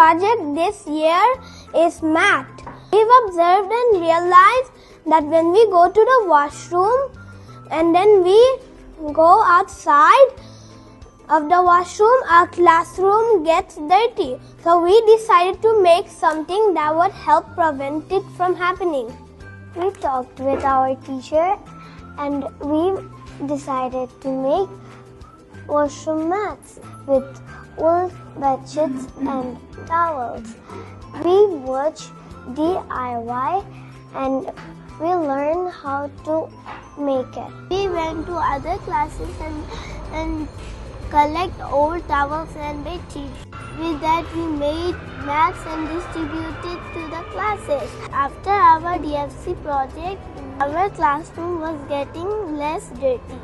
project this year is math. We've observed and realized that when we go to the washroom and then we go outside of the washroom, our classroom gets dirty. So we decided to make something that would help prevent it from happening. We talked with our teacher and we decided to make washroom mats with wool bedsheets and towels. We watched DIY and we learned how to make it. We went to other classes and collect old towels and bed sheets. With that, we made mats and distributed to the classes. After our DFC project, our classroom was getting less dirty.